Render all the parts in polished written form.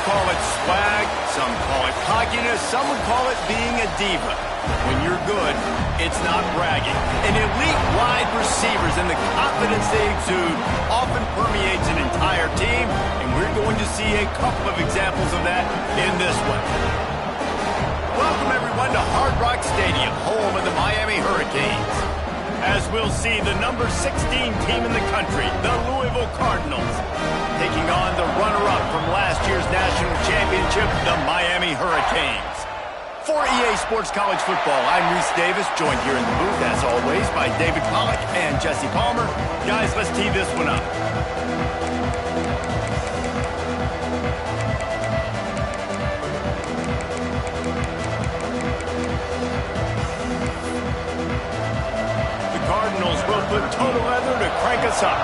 call it swag, some call it cockiness, some would call it being a diva. When you're good, it's not bragging. And elite wide receivers and the confidence they exude often permeates an entire team, and we're going to see a couple of examples of that in this one. Welcome, everyone, to Hard Rock Stadium, home of the Miami Hurricanes. As we'll see, the number 16 team in the country, the Louisville Cardinals, taking on the runner-up from last year's national championship, the Miami Hurricanes. For EA Sports College Football, I'm Reese Davis, joined here in the booth, as always, by David Pollack and Jesse Palmer. Guys, let's tee this one up. The Cardinals will put total leather to crank us up.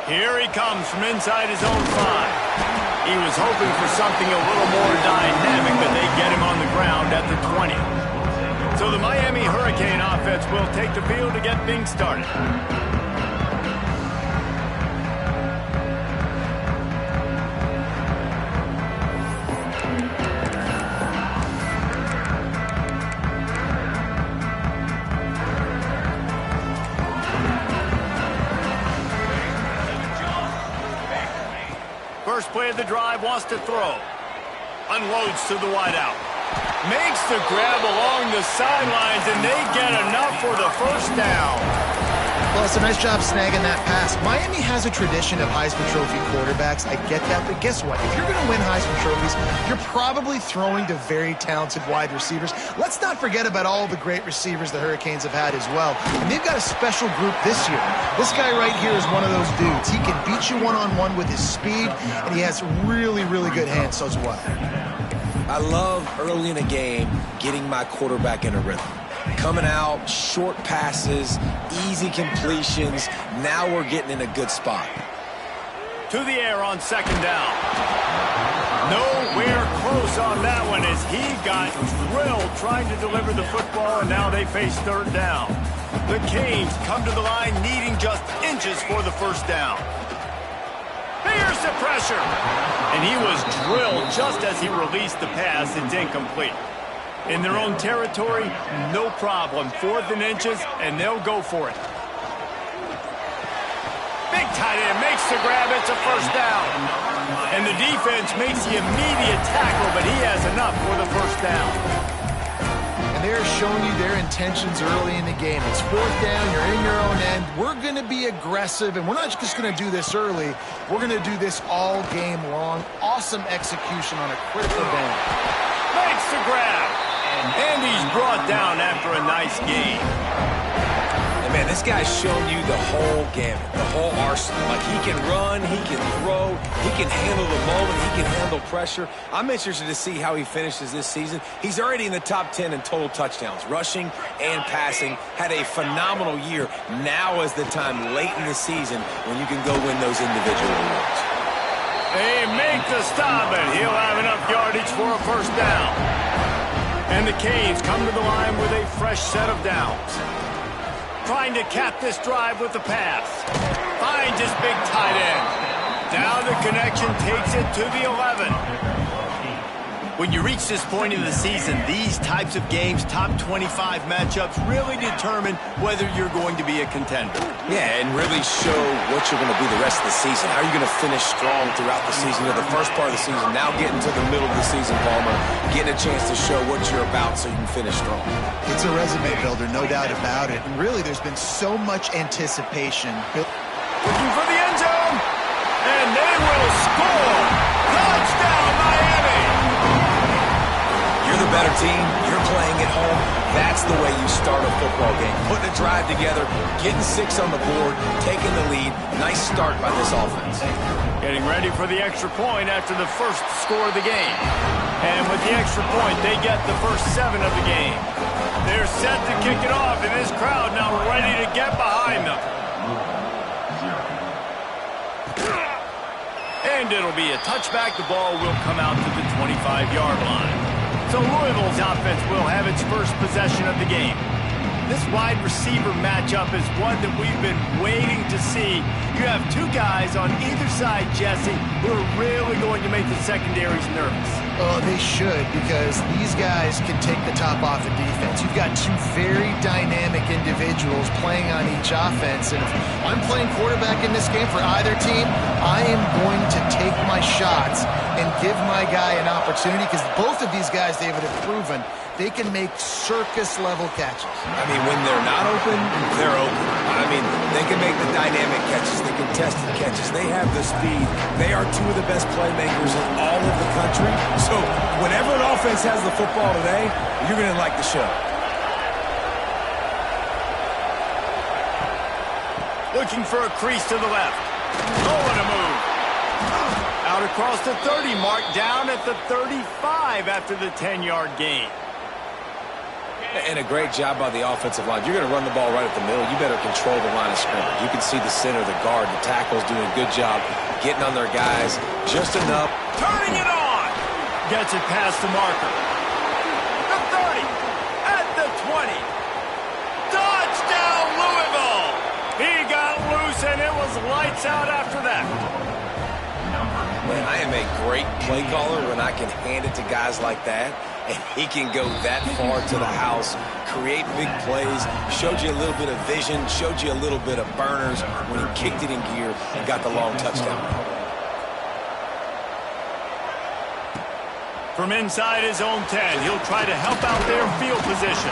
Here he comes from inside his own 5. He was hoping for something a little more dynamic, but they get him on the ground at the 20. So the Miami Hurricane offense will take the field to get things started. First play of the drive, wants to throw. Unloads to the wideout. Makes the grab along the sidelines, and they get enough for the first down. Well, it's a nice job snagging that pass. Miami has a tradition of Heisman Trophy quarterbacks. I get that, but guess what? If you're going to win Heisman Trophies, you're probably throwing to very talented wide receivers. Let's not forget about all the great receivers the Hurricanes have had as well. And they've got a special group this year. This guy right here is one of those dudes. He can beat you one-on-one with his speed, and he has really, really good hands as well. I love early in a game getting my quarterback in a rhythm. Coming out, short passes, easy completions. Now we're getting in a good spot. To the air on second down. Nowhere close on that one as he got drilled trying to deliver the football, and now they face third down. The Canes come to the line needing just inches for the first down. Here's the pressure. And he was drilled just as he released the pass. It's incomplete. In their own territory, no problem. 4th and inches, and they'll go for it. Big tight end makes the grab. It's a first down. And the defense makes the immediate tackle, but he has enough for the first down. And they're showing you their intentions early in the game. It's 4th down. You're in your own end. We're going to be aggressive, and we're not just going to do this early. We're going to do this all game long. Awesome execution on a critical down. Makes the grab. And he's brought down after a nice game. And man, this guy's shown you the whole gamut, the whole arsenal. Like, he can run, he can throw, he can handle the moment, he can handle pressure. I'm interested to see how he finishes this season. He's already in the top 10 in total touchdowns, rushing and passing. Had a phenomenal year. Now is the time late in the season when you can go win those individual awards. They make the stop, and he'll have enough yardage for a first down. And the Canes come to the line with a fresh set of downs. Trying to cap this drive with the pass. Finds his big tight end. Now the connection takes it to the 11. When you reach this point in the season, these types of games, top 25 matchups, really determine whether you're going to be a contender. Yeah, and really show what you're going to be the rest of the season. How are you going to finish strong throughout the season, or the first part of the season, now getting to the middle of the season, Palmer, getting a chance to show what you're about so you can finish strong. It's a resume builder, no doubt about it. And really, there's been so much anticipation. Looking for the end zone, and they will score. Touchdown, Miami! You're the better team. You're playing at home. That's the way you start a football game. Putting a drive together, getting 6 on the board, taking the lead. Nice start by this offense. Getting ready for the extra point after the first score of the game. And with the extra point, they get the first 7 of the game. They're set to kick it off, and this crowd now ready to get behind them. And it'll be a touchback. The ball will come out to the 25-yard line. So Louisville's offense will have its first possession of the game. this wide receiver matchup is one that we've been waiting to see. You have two guys on either side, Jesse, who are really going to make the secondaries nervous. Oh, they should, because these guys can take the top off the defense. You've got two very dynamic individuals playing on each offense, and if I'm playing quarterback in this game for either team, I am going to take my shots and give my guy an opportunity, because both of these guys, David, have proven they can make circus-level catches. I mean, when they're not open, they're open. I mean, they can make the dynamic catches, the contested catches. They have the speed. They are two of the best playmakers in all of the country. So whenever an offense has the football today, you're going to like the show. Looking for a crease to the left. Oh, what a move. Out across the 30 mark, down at the 35 after the 10-yard gain. And a great job by the offensive line. You're going to run the ball right at the middle. You better control the line of scrimmage. You can see the center, the guard, the tackles doing a good job getting on their guys just enough. Turning it on. Gets it past the marker. The 30. At the 20. Touchdown, Louisville. He got loose, and it was lights out after that. Man, I am a great play caller when I can hand it to guys like that, and he can go that far to the house, create big plays, showed you a little bit of vision, showed you a little bit of burners when he kicked it in gear and got the long touchdown. From inside his own 10, he'll try to help out their field position.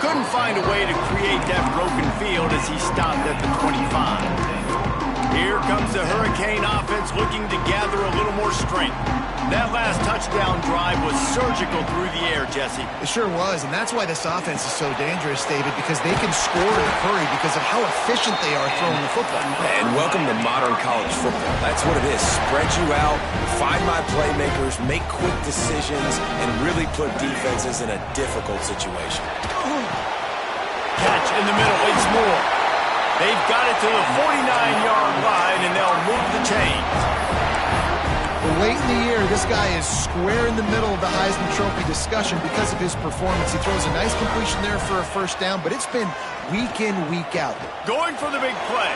Couldn't find a way to create that broken field as he stopped at the 25. Here comes the Hurricane offense looking to gather a little more strength. That last touchdown drive was surgical through the air, Jesse. It sure was, and that's why this offense is so dangerous, David, because they can score in a hurry because of how efficient they are throwing the football. And welcome to modern college football. That's what it is. Spread you out, find my playmakers, make quick decisions, and really put defenses in a difficult situation. Catch in the middle, it's more. They've got it to the 49-yard line, and they'll move the chains. But late in the year, this guy is square in the middle of the Heisman Trophy discussion because of his performance. He throws a nice completion there for a first down, but it's been week in, week out. Going for the big play.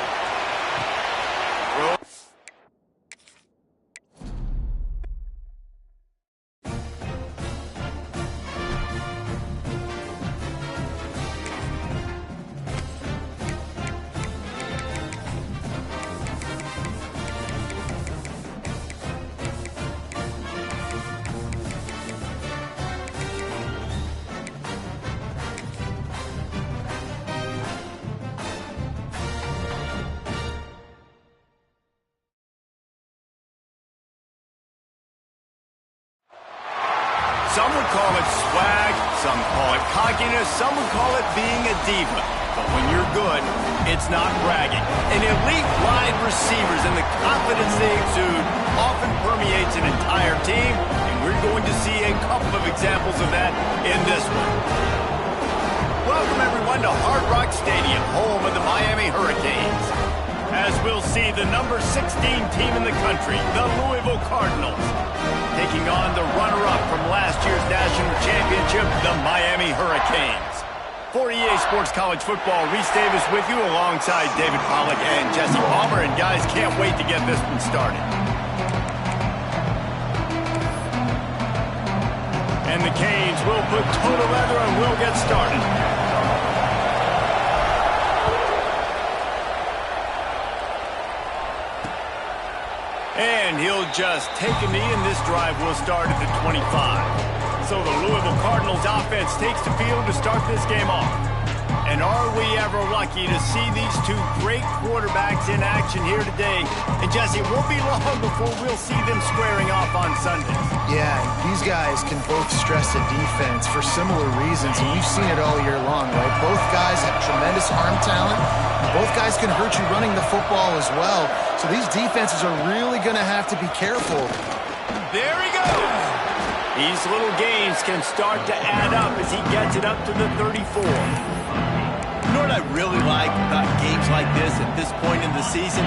Some would call it swag, some call it cockiness, some would call it being a diva. But when you're good, it's not bragging. An elite wide receivers and the confidence they exude often permeates an entire team, and we're going to see a couple of examples of that in this one. Welcome, everyone, to Hard Rock Stadium, home of the Miami Hurricanes. As we'll see, the number 16 team in the country, the Louisville Cardinals, taking on the runner-up from last year's national championship, the Miami Hurricanes. For EA Sports College Football, Reese Davis with you alongside David Pollack and Jesse Palmer, and guys, can't wait to get this one started. And the Canes will put toe to leather and we'll get started. And he'll just take a knee, and this drive will start at the 25. So the Louisville Cardinals offense takes the field to start this game off. And are we ever lucky to see these two great quarterbacks in action here today? And Jesse, it won't be long before we'll see them squaring off on Sundays. Yeah, these guys can both stress a defense for similar reasons, and we've seen it all year long, right? Both guys have tremendous arm talent. Both guys can hurt you running the football as well. So these defenses are really going to have to be careful. There he goes. These little gains can start to add up as he gets it up to the 34. You know what I really like about games like this at this point in the season?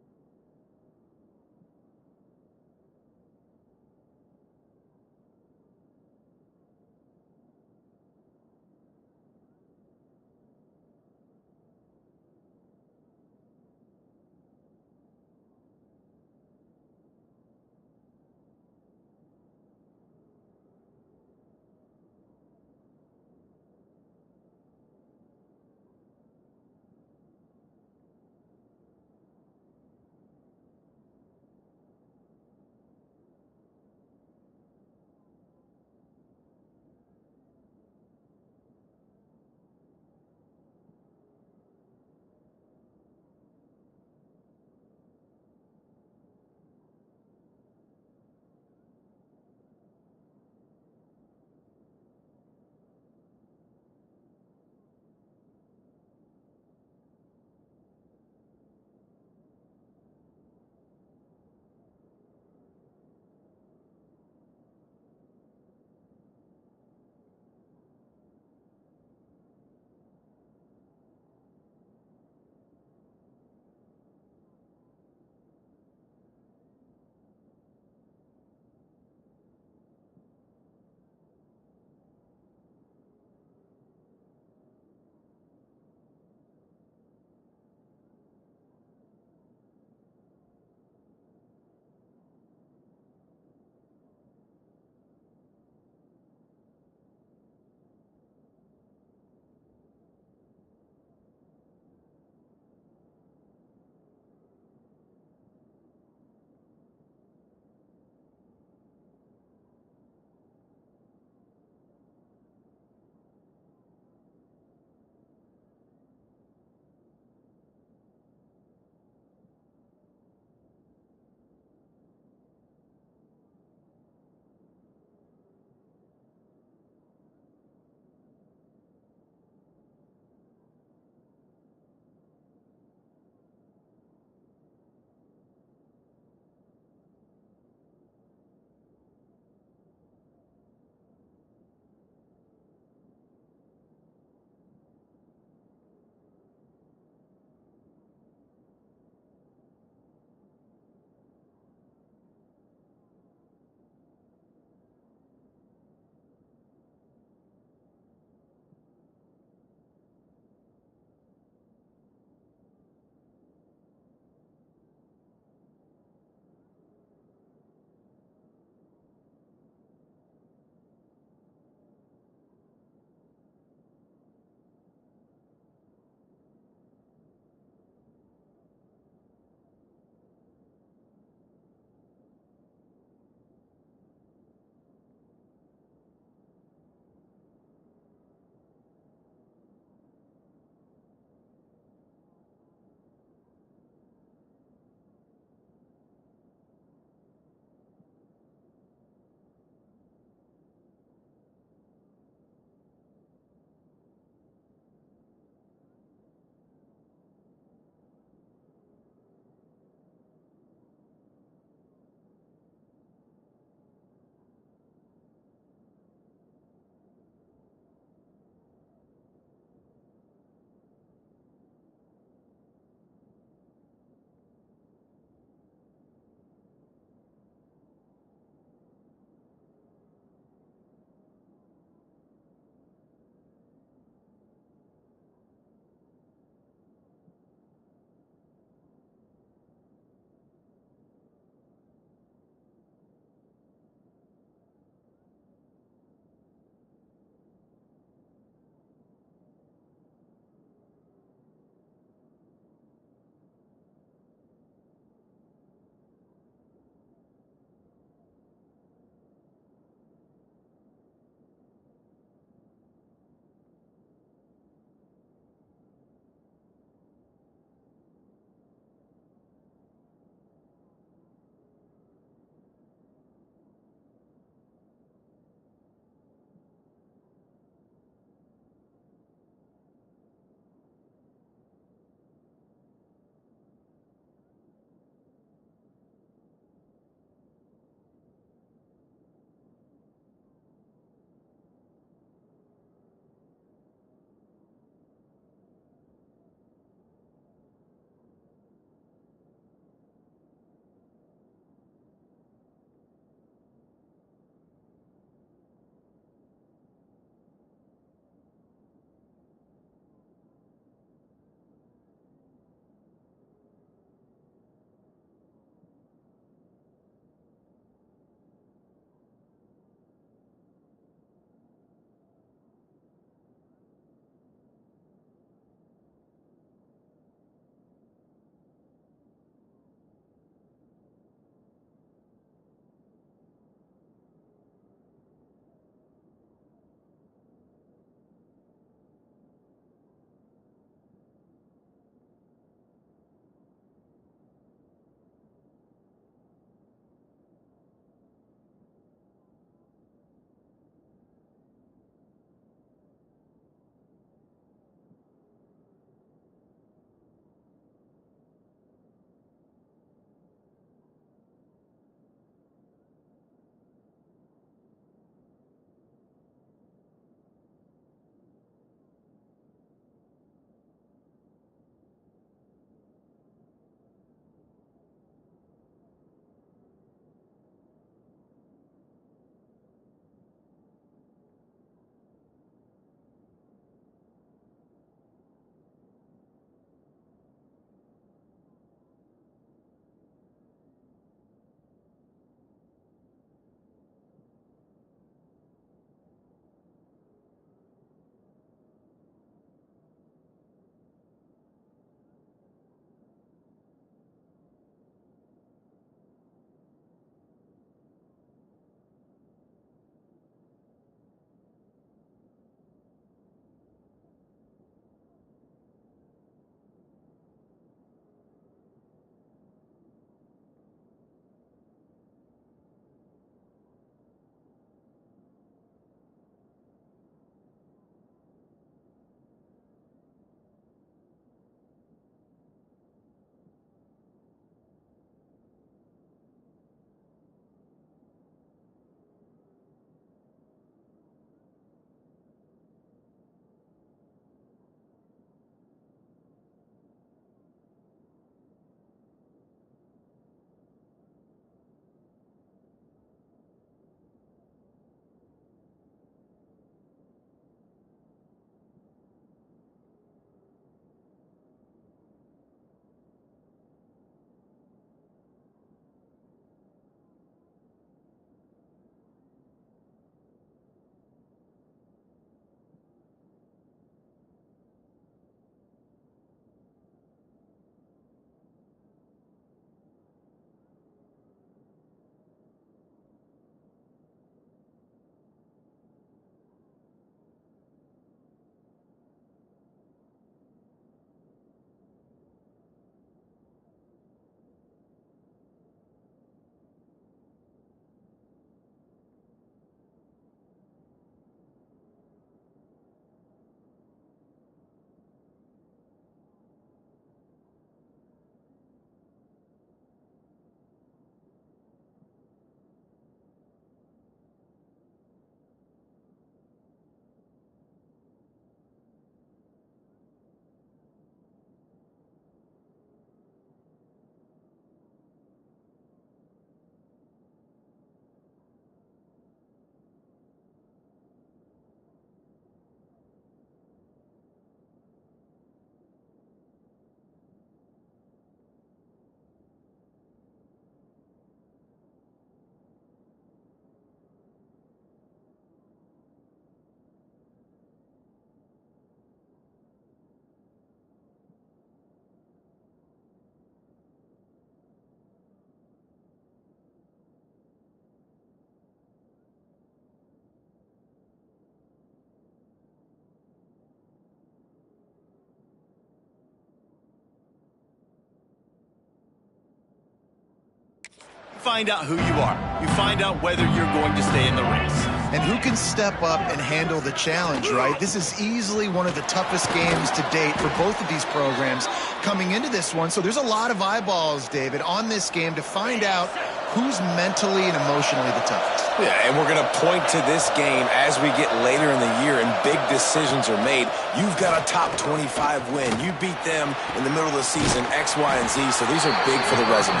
Find out who you are. You find out whether you're going to stay in the race. And who can step up and handle the challenge, right? This is easily one of the toughest games to date for both of these programs coming into this one. So there's a lot of eyeballs, David, on this game to find out who's mentally and emotionally the toughest. Yeah, and we're going to point to this game as we get later in the year and big decisions are made. You've got a top 25 win. You beat them in the middle of the season, X, Y, and Z, so these are big for the resume.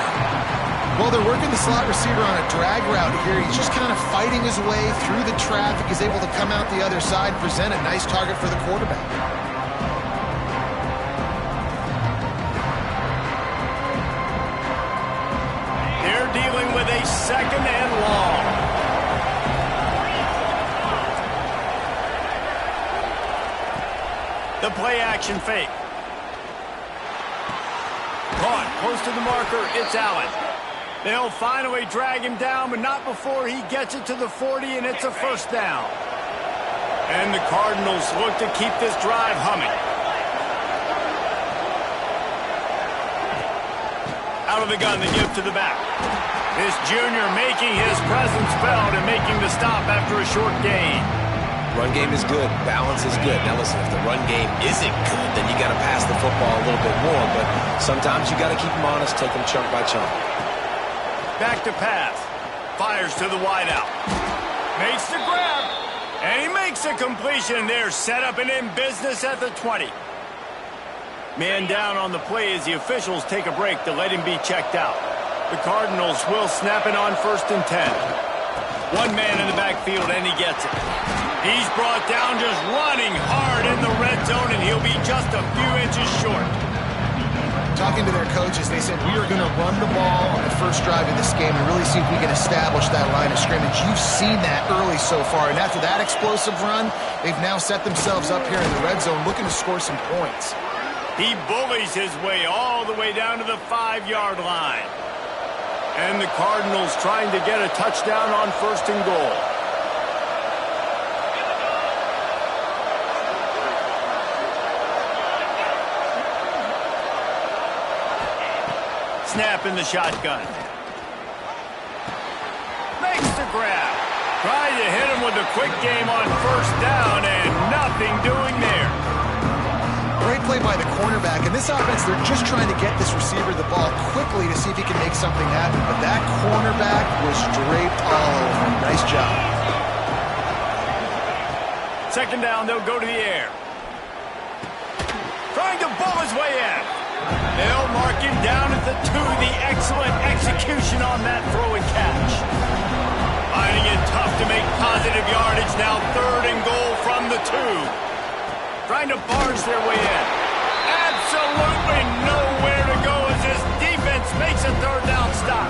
Well, they're working the slot receiver on a drag route here. He's just kind of fighting his way through the traffic. He's able to come out the other side, present a nice target for the quarterback. They're dealing with a second and long. The play action fake. Caught close to the marker. It's Allen. They'll finally drag him down, but not before he gets it to the 40, and it's a first down. And the Cardinals look to keep this drive humming. Out of the gun, they give to the back. This junior making his presence felt and making the stop after a short gain. Run game is good. Balance is good. Now listen, if the run game isn't good, then you got to pass the football a little bit more, but sometimes you got to keep them honest, take them chunk by chunk. Back to pass. Fires to the wideout. Makes the grab. And he makes a completion. They're set up and in business at the 20. Man down on the play as the officials take a break to let him be checked out. The Cardinals will snap it on 1st and 10. One man in the backfield, and he gets it. He's brought down just running hard in the red zone, and he'll be just a few inches short. Talking to their coaches, they said, we are going to run the ball on the first drive of this game and really see if we can establish that line of scrimmage. You've seen that early so far, and after that explosive run, they've now set themselves up here in the red zone looking to score some points. He bullies his way all the way down to the 5-yard line. And the Cardinals trying to get a touchdown on 1st and goal. Snap in the shotgun. Makes the grab. Trying to hit him with a quick game on 1st down, and nothing doing there. Great play by the cornerback. In this offense, they're just trying to get this receiver the ball quickly to see if he can make something happen. But that cornerback was draped all over him. Nice job. 2nd down, they'll go to the air. Trying to bull his way in. They'll mark him down at the 2. The excellent execution on that throw and catch. Finding it tough to make positive yardage. Now 3rd and goal from the 2. Trying to barge their way in. Absolutely nowhere to go as this defense makes a 3rd down stop.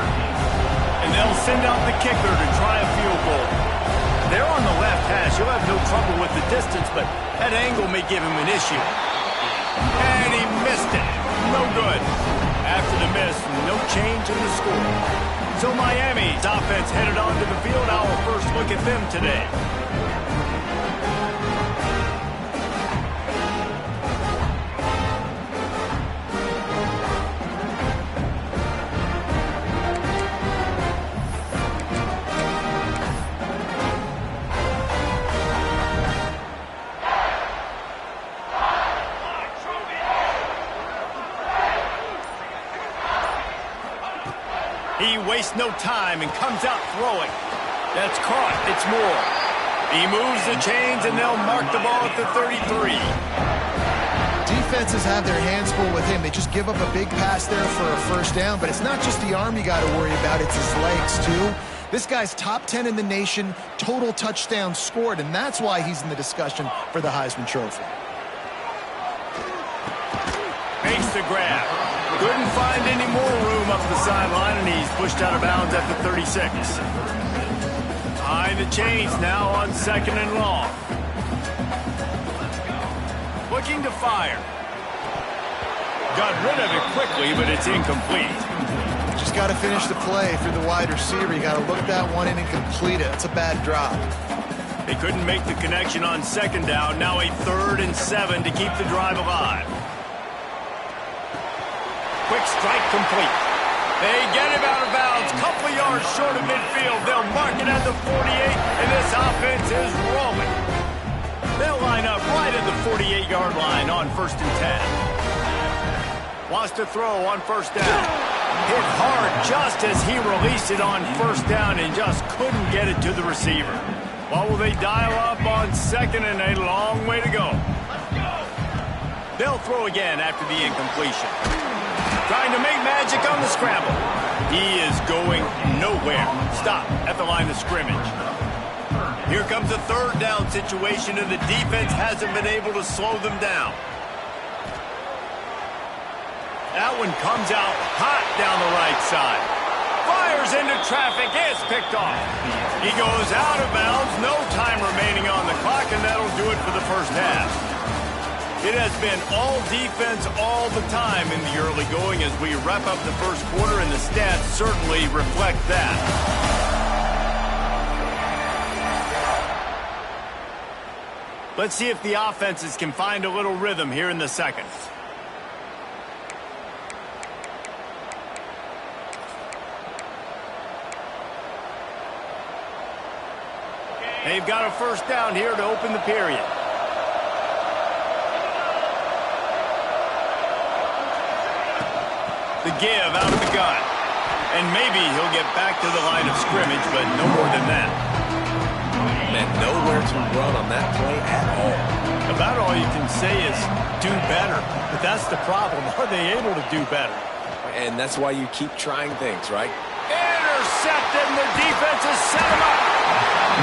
And they'll send out the kicker to try a field goal. They're on the left hash. He'll have no trouble with the distance, but that angle may give him an issue. And he missed it. No good. After the miss, no change in the score. So Miami's offense headed onto the field. Our first look at them today. He wastes no time and comes out throwing. That's caught. It's Moore. He moves the chains, and they'll mark the ball at the 33. Defenses have their hands full with him. They just give up a big pass there for a 1st down, but it's not just the arm you got to worry about. It's his legs, too. This guy's top 10 in the nation, total touchdowns scored, and that's why he's in the discussion for the Heisman Trophy. Makes the grab. Couldn't find any more room up the sideline, and he's pushed out of bounds at the 36. Behind the chains now on 2nd and long. Looking to fire. Got rid of it quickly, but it's incomplete. Just got to finish the play for the wide receiver. You got to look that one in and complete it. That's a bad drop. They couldn't make the connection on 2nd down. Now a 3rd and 7 to keep the drive alive. Quick strike complete. They get him out of bounds. Couple of yards short of midfield. They'll mark it at the 48, and this offense is rolling. They'll line up right at the 48-yard line on 1st and 10. Wants to throw on 1st down. Hit hard just as he released it on 1st down and just couldn't get it to the receiver. What will they dial up on 2nd and a long way to go? They'll throw again after the incompletion. Trying to make magic on the scramble. He is going nowhere. Stop at the line of scrimmage. Here comes a 3rd down situation, and the defense hasn't been able to slow them down. That one comes out hot down the right side. Fires into traffic. It's picked off. He goes out of bounds. No time remaining on the clock, and that'll do it for the 1st half. It has been all defense all the time in the early going as we wrap up the 1st quarter, and the stats certainly reflect that. Let's see if the offenses can find a little rhythm here in the 2nd. They've got a 1st down here to open the period. The give out of the gun. And maybe he'll get back to the line of scrimmage, but no more than that. Man, nowhere to run on that play at all. About all you can say is do better. But that's the problem. Are they able to do better? And that's why you keep trying things, right? Intercepted, and the defense has set him up.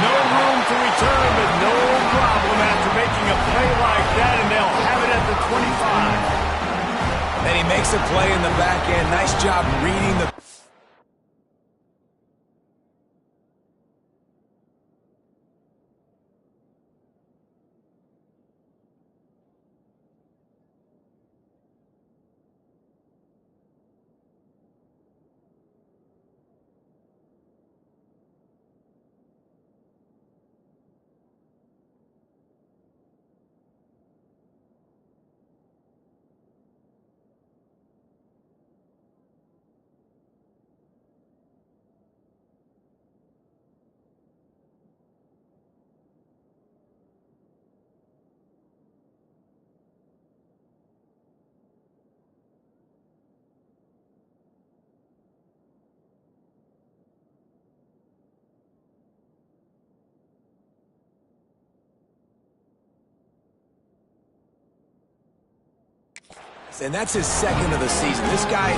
No room to return, but no problem after making a play like that, and they'll have it at the 25. And he makes a play in the back end. Nice job reading the... And that's his 2nd of the season. This guy,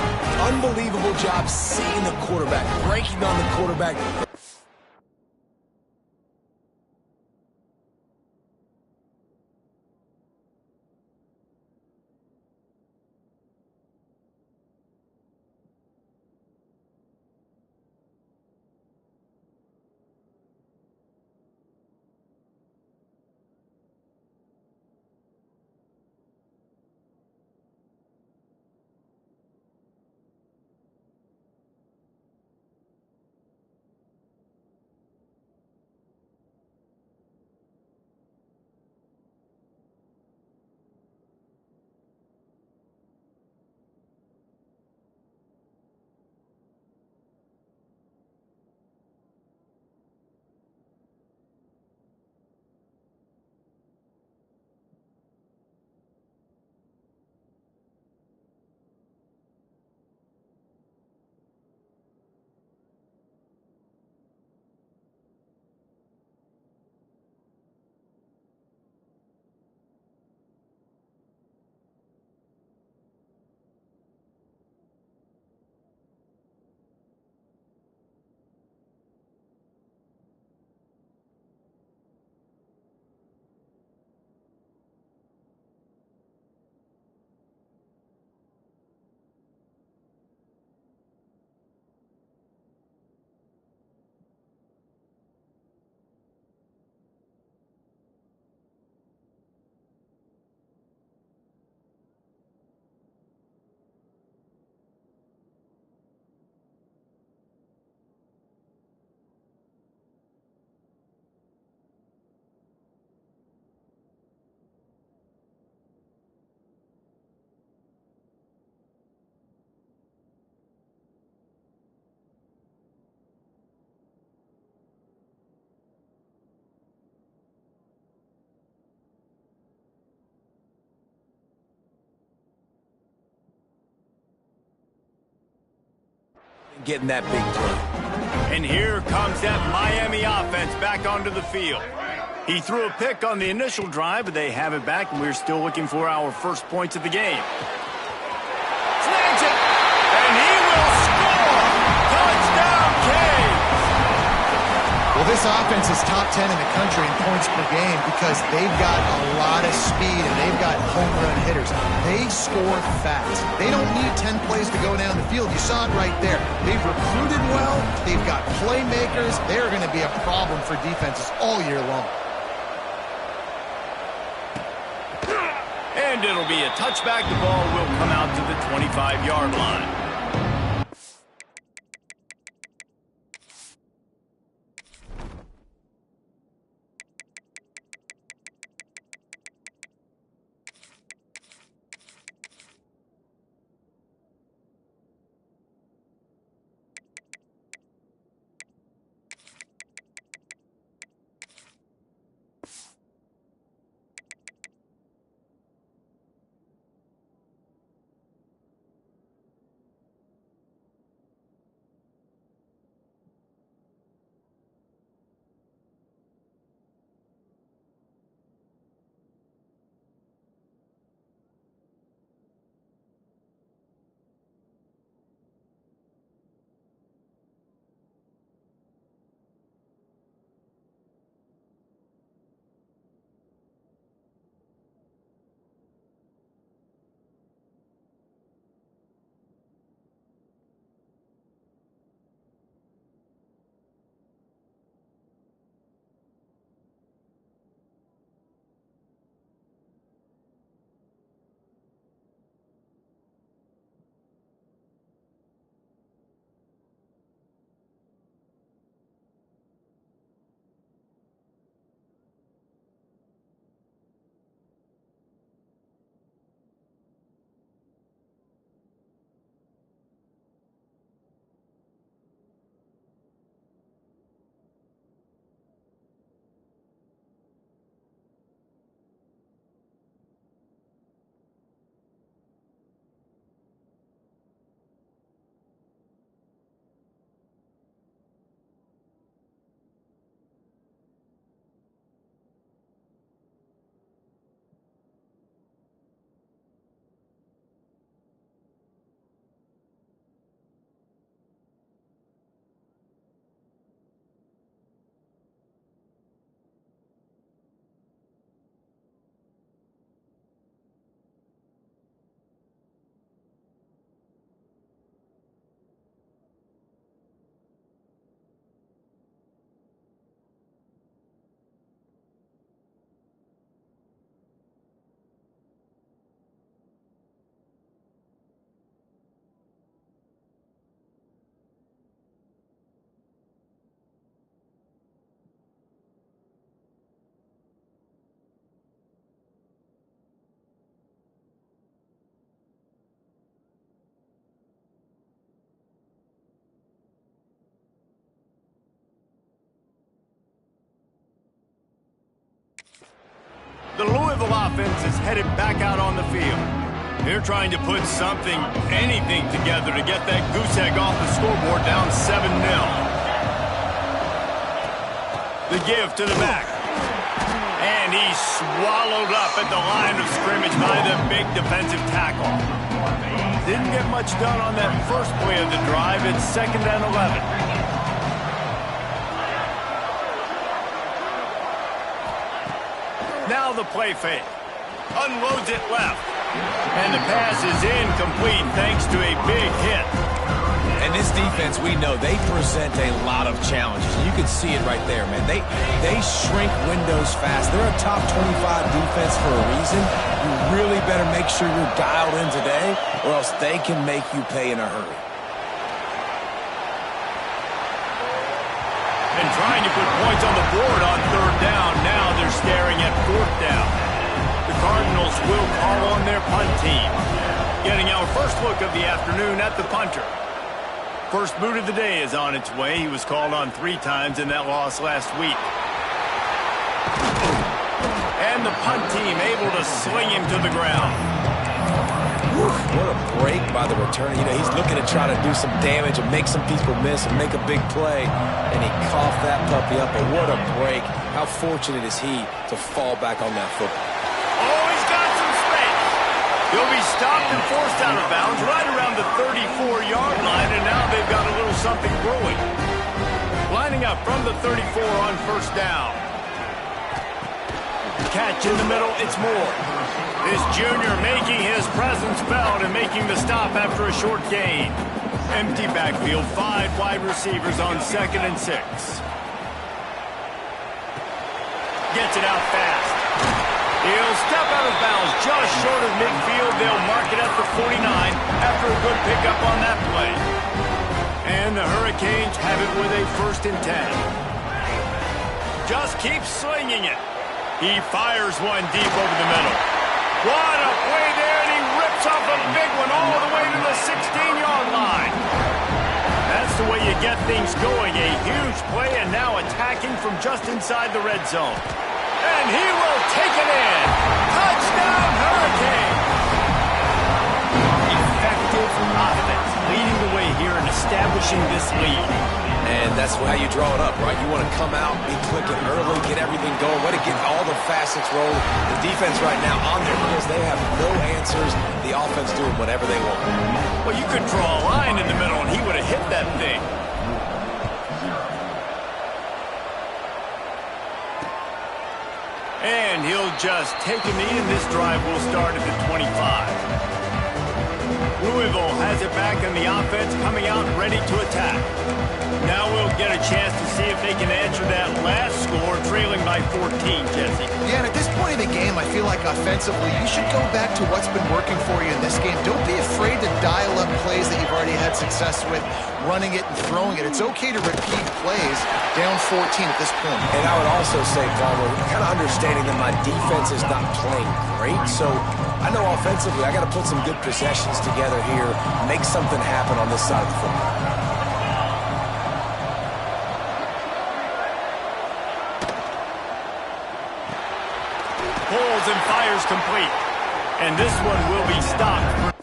unbelievable job seeing the quarterback, breaking on the quarterback. getting that big play. And here comes that Miami offense back onto the field. He threw a pick on the initial drive, but they have it back, and we're still looking for our first points of the game. Snags it, and he will score! Touchdown, Canes! Well, this offense is top 10 in the country in points per game because they've got a lot of speed and they've got home run hitters. They score fast. They don't need 10 plays to go down the field. You saw it right there. They've recruited well. They've got playmakers. They're going to be a problem for defenses all year long. And it'll be a touchback. The ball will come out to the 25-yard line. The Louisville offense is headed back out on the field. They're trying to put something, anything together to get that goose egg off the scoreboard down 7-0. The give to the back. And he's swallowed up at the line of scrimmage by the big defensive tackle. Didn't get much done on that first play of the drive. It's 2nd and 11. Now the play fake. Unloads it left. And the pass is incomplete thanks to a big hit. And this defense, we know, they present a lot of challenges. You can see it right there, man. They shrink windows fast. They're a top 25 defense for a reason. You really better make sure you're dialed in today, or else they can make you pay in a hurry. And trying to put points on the board on 3rd down. Now they're staring at 4th down. The Cardinals will call on their punt team. Getting our first look of the afternoon at the punter. First boot of the day is on its way. He was called on 3 times in that loss last week. And the punt team able to sling him to the ground. What a break by the returner. You know, he's looking to try to do some damage and make some people miss and make a big play. And he coughed that puppy up. But what a break. How fortunate is he to fall back on that football? Oh, he's got some space. He'll be stopped and forced out of bounds right around the 34-yard line, and now they've got a little something brewing. Lining up from the 34 on first down. Catch in the middle, it's Moore. This junior making his presence felt and making the stop after a short gain. Empty backfield, 5 wide receivers on 2nd and 6. Gets it out fast. He'll step out of bounds just short of midfield. They'll mark it at the 49 after a good pickup on that play. And the Hurricanes have it with a 1st and 10. Just keep slinging it. He fires one deep over the middle. What a play there, and he rips off a big one all the way to the 16-yard line. That's the way you get things going. A huge play, and now attacking from just inside the red zone. And he will take it in. Touchdown, Hurricane. Effective offense, leading the way here and establishing this lead. And that's how you draw it up, right? You want to come out, be clicking early, get everything going, way to get all the facets rolling. The defense right now on their heels, they have no answers. The offense doing whatever they want. Well, you could draw a line in the middle, and he would have hit that thing. And he'll just take a knee, and this drive will start at the 25. Louisville has it back in the offense, coming out ready to attack. Now we'll get a chance to see if they can answer that last score, trailing by 14, Jesse. Yeah, and at this point in the game, I feel like offensively, you should go back to what's been working for you in this game. Don't be afraid to dial up plays that you've already had success with, running it and throwing it. It's okay to repeat plays down 14 at this point. And I would also say, Palmer, kind of understanding that my defense is not playing great, so I know offensively I got to put some good possessions together here, make something happen on this side of the football. Pulls and fires complete. And this one will be stopped.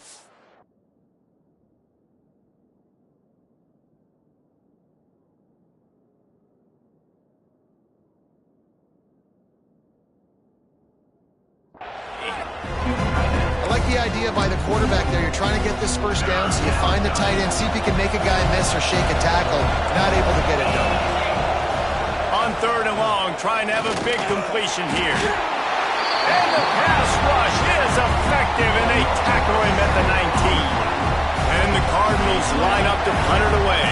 I like the idea by the quarterback there. You're trying to get this first down, so you find the tight end, see if you can make a guy miss or shake a tackle. Not able to get it done. On 3rd and long, trying to have a big completion here. And the pass rush is effective, and they tackle him at the 19. And the Cardinals line up to punt it away.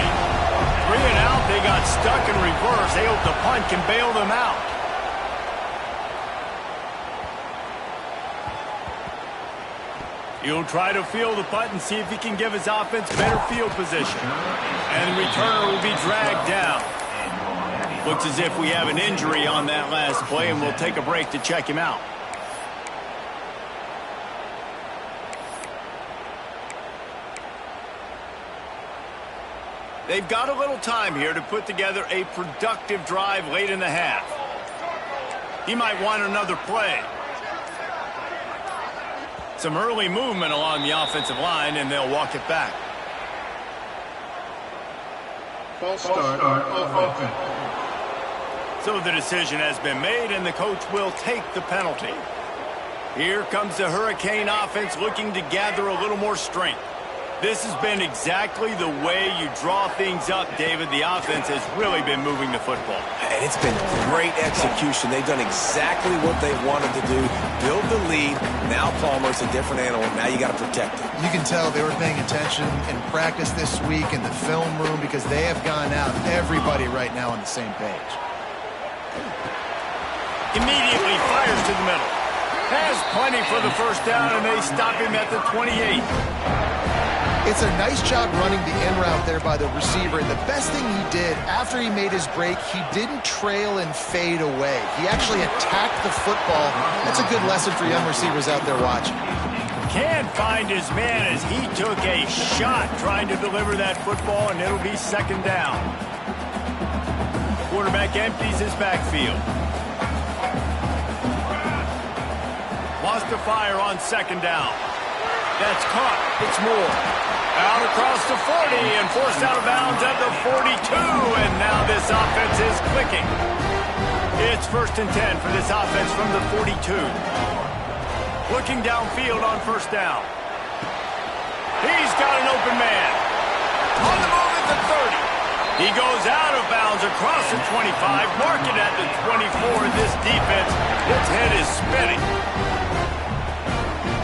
3 and out, they got stuck in reverse. They hope the punt can bail them out. He'll try to field the punt and see if he can give his offense better field position. And the returner will be dragged down. Looks as if we have an injury on that last play, and we'll take a break to check him out. They've got a little time here to put together a productive drive late in the half. He might want another play. Some early movement along the offensive line, and they'll walk it back. False start offense. So the decision has been made, and the coach will take the penalty. Here comes the Hurricane offense looking to gather a little more strength. This has been exactly the way you draw things up, David. The offense has really been moving the football. And it's been great execution. They've done exactly what they wanted to do. Build the lead. Now Palmer's a different animal. Now you got to protect it. You can tell they were paying attention in practice this week in the film room because they have gone out. Everybody right now on the same page. Immediately fires to the middle. Has plenty for the first down, and they stop him at the 28. It's a nice job running the in route there by the receiver, and the best thing he did after he made his break, he didn't trail and fade away. He actually attacked the football. That's a good lesson for young receivers out there watching. Can't find his man as he took a shot trying to deliver that football, and it'll be second down. Quarterback empties his backfield. Lost to fire on second down. That's caught. It's Moore. Out across the 40 and forced out of bounds at the 42. And now this offense is clicking. It's 1st and 10 for this offense from the 42. Looking downfield on 1st down. He's got an open man. On the move at the 30. He goes out of bounds across the 25, mark it at the 24. This defense, its head is spinning.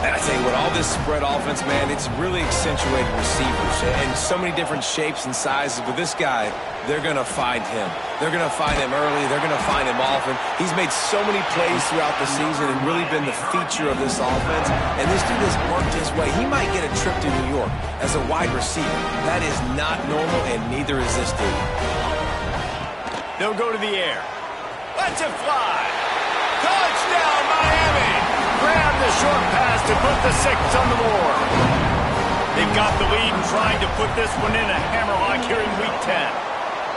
And I tell you what, all this spread offense, man, it's really accentuated receivers and so many different shapes and sizes. But this guy, they're going to find him. They're going to find him early. They're going to find him often. He's made so many plays throughout the season and really been the feature of this offense. And this dude has worked his way. He might get a trip to New York as a wide receiver. That is not normal, and neither is this dude. They'll go to the air. Let's it fly. Touchdown, Miami. Grab the short pass to put the 6 on the board. They've got the lead and trying to put this one in a hammerlock here in Week 10.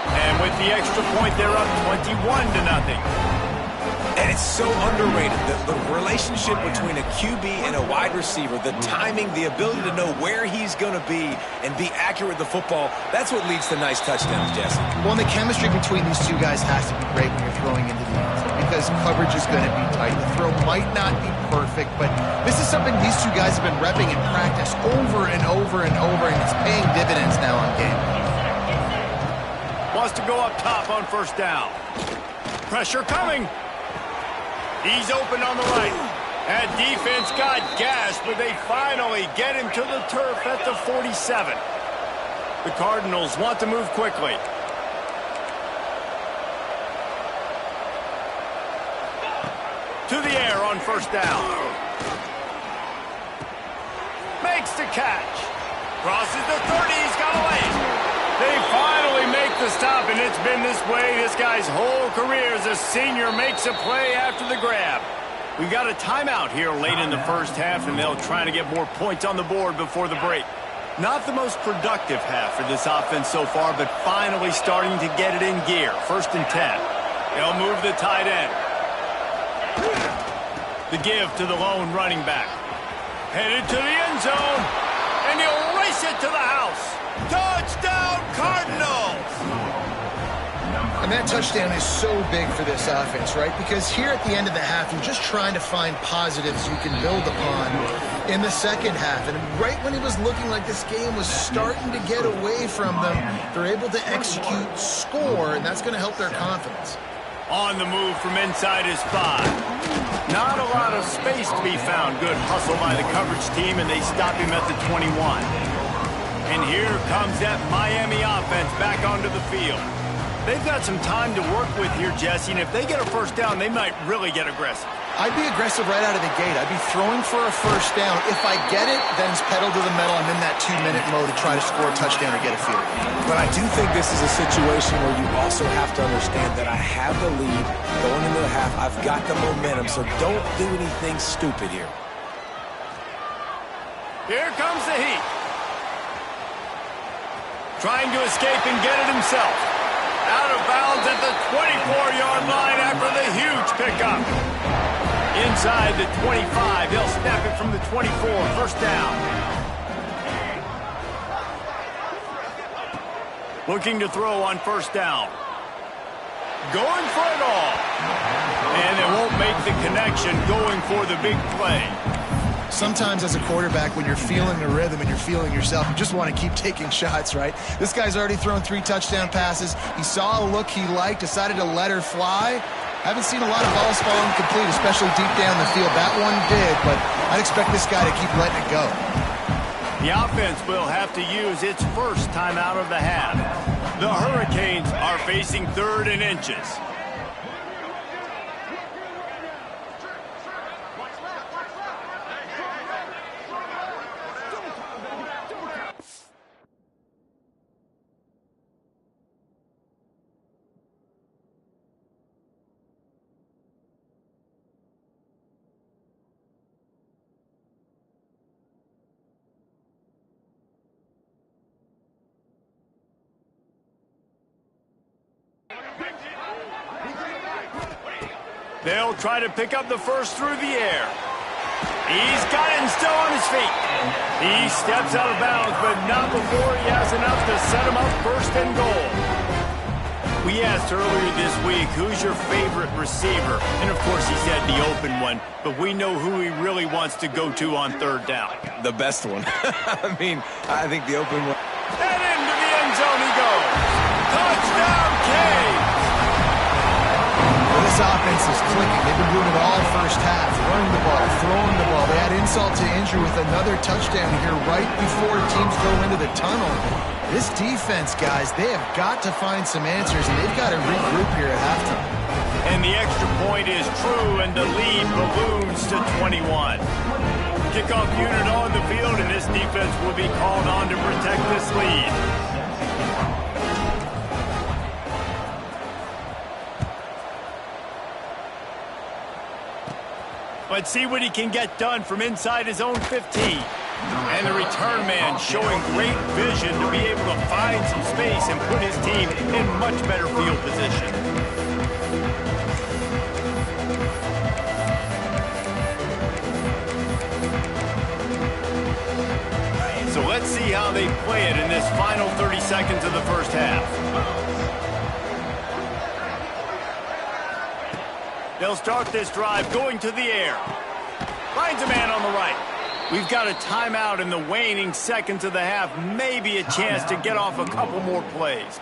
And with the extra point, they're up 21-0. And it's so underrated, the relationship between a QB and a wide receiver, the timing, the ability to know where he's going to be and be accurate with the football, that's what leads to nice touchdowns, Jesse. Well, and the chemistry between these two guys has to be great when you're throwing into the end zone because coverage is going to be tight. The throw might not be perfect, but this is something these two guys have been repping in practice over and over and over, and it's paying dividends now on game. Wants to go up top on 1st down. Pressure coming. He's open on the right. That defense got gashed, but they finally get him to the turf at the 47. The Cardinals want to move quickly. To the air on 1st down. Makes the catch. Crosses the 30. He's got away. They finally make the stop, and it's been this way this guy's whole career as a senior makes a play after the grab. We've got a timeout here late in the 1st half, and they'll try to get more points on the board before the break. Not the most productive half for this offense so far, but finally starting to get it in gear. 1st and 10. They'll move the tight end. The give to the lone running back. Headed to the end zone, and he'll race it to the house. Touchdown, Cardinals! And that touchdown is so big for this offense, right? Because here at the end of the half, you're just trying to find positives you can build upon in the 2nd half. And right when it was looking like this game was starting to get away from them, they're able to execute, score, and that's going to help their confidence. On the move from inside his 5. Not a lot of space to be found. Good hustle by the coverage team, and they stop him at the 21. And here comes that Miami offense back onto the field. They've got some time to work with here, Jesse, and if they get a 1st down, they might really get aggressive. I'd be aggressive right out of the gate. I'd be throwing for a 1st down. If I get it, then it's pedal to the metal. I'm in that 2-minute mode to try to score a touchdown or get a field. But I do think this is a situation where you also have to understand that I have the lead going into the half. I've got the momentum, so don't do anything stupid here. Here comes the heat. Trying to escape and get it himself. Out of bounds at the 24-yard line after the huge pickup. Inside the 25, they'll snap it from the 24, 1st down. Looking to throw on 1st down. Going for it all. And it won't make the connection, going for the big play. Sometimes as a quarterback, when you're feeling the rhythm and you're feeling yourself, you just want to keep taking shots, right? This guy's already thrown 3 touchdown passes. He saw a look he liked, decided to let her fly. Haven't seen a lot of balls fall incomplete, especially deep down the field. That one did, but I'd expect this guy to keep letting it go. The offense will have to use its 1st timeout of the half. The Hurricanes are facing 3rd and inches. They'll try to pick up the 1st through the air. He's got it and still on his feet. He steps out of bounds, but not before he has enough to set him up first and goal. We asked earlier this week, who's your favorite receiver? And, of course, he said the open one, but we know who he really wants to go to on third down. The best one. I mean, I think the open one. And into the end zone he goes. Touchdown, Canes! Well, this offense is clicking. They've been doing it all first half, running the ball, throwing the ball. They had insult to injury with another touchdown here right before teams go into the tunnel. This defense, guys, they have got to find some answers, and they've got to regroup here at halftime. And the extra point is true, and the lead balloons to 21. Kickoff unit on the field, and this defense will be called on to protect this lead. Let's see what he can get done from inside his own 15. And the return man showing great vision to be able to find some space and put his team in much better field position. So let's see how they play it in this final 30 seconds of the first half. They'll start this drive going to the air. Finds a man on the right. We've got a timeout in the waning seconds of the half. Maybe a chance to get off a couple more plays.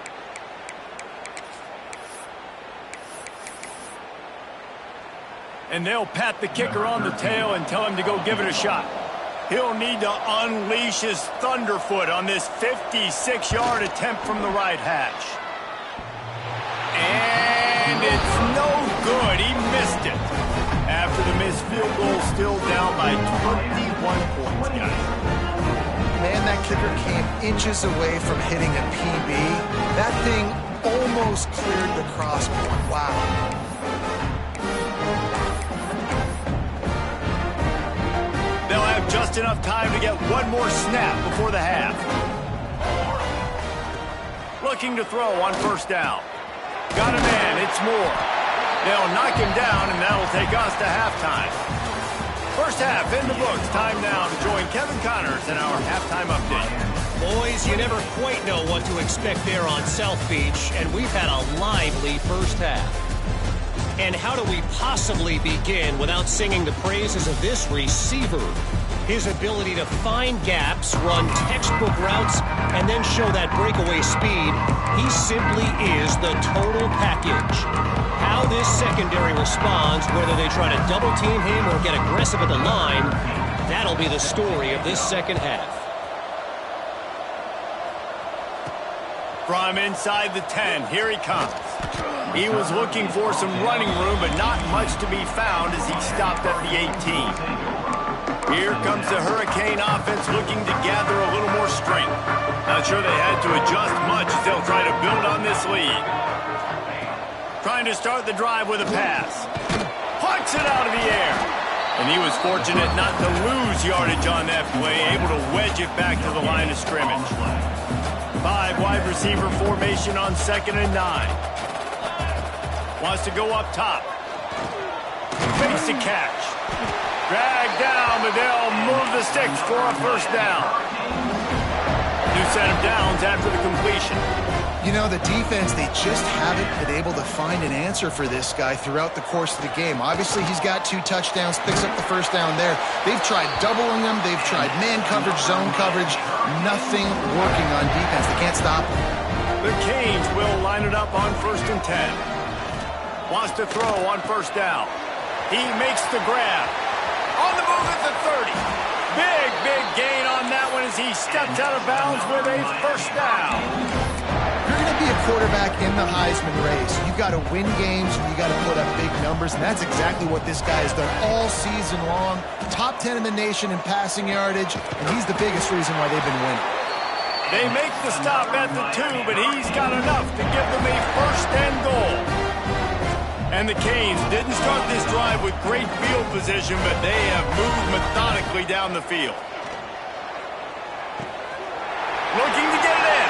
And they'll pat the kicker on the tail and tell him to go give it a shot. He'll need to unleash his thunderfoot on this 56-yard attempt from the right hash. And it's no good. He missed it. After the missed field goal, still down by 21 points, guys. Man, that kicker came inches away from hitting a PB. That thing almost cleared the crossbar. Wow. They'll have just enough time to get one more snap before the half. Looking to throw on first down. Got a man, it's Moore. They'll knock him down, and that'll take us to halftime. First half in the books. Time now to join Kevin Connors in our halftime update. Boys, you never quite know what to expect there on South Beach, and we've had a lively first half. And how do we possibly begin without singing the praises of this receiver? His ability to find gaps, run textbook routes, and then show that breakaway speed. He simply is the total package. How this secondary responds, whether they try to double-team him or get aggressive at the line, that'll be the story of this second half. From inside the 10, here he comes. He was looking for some running room, but not much to be found as he stopped at the 18. Here comes the Hurricane offense looking to gather a little more strength. Not sure they had to adjust much as they'll try to build on this lead. Trying to start the drive with a pass. Plucks it out of the air. And he was fortunate not to lose yardage on that play, able to wedge it back to the line of scrimmage. 5 wide receiver formation on 2nd and 9. Wants to go up top. Fakes the catch. Dragged down, but they'll move the sticks for a first down. New set of downs after the completion. You know, the defense, they just haven't been able to find an answer for this guy throughout the course of the game. Obviously, he's got 2 touchdowns, picks up the first down there. They've tried doubling him. They've tried man coverage, zone coverage. Nothing working on defense. They can't stop him. The Canes will line it up on 1st and 10. Wants to throw on first down. He makes the grab. On the move at the 30. Big gain on that one as he steps out of bounds with a first down. You're going to be a quarterback in the Heisman race. You've got to win games and you got to put up big numbers, and that's exactly what this guy has done all season long. Top 10 in the nation in passing yardage, and he's the biggest reason why they've been winning. They make the stop at the 2, but he's got enough to give them a first and goal. And the Canes didn't start this drive with great field position, but they have moved methodically down the field. Looking to get it in.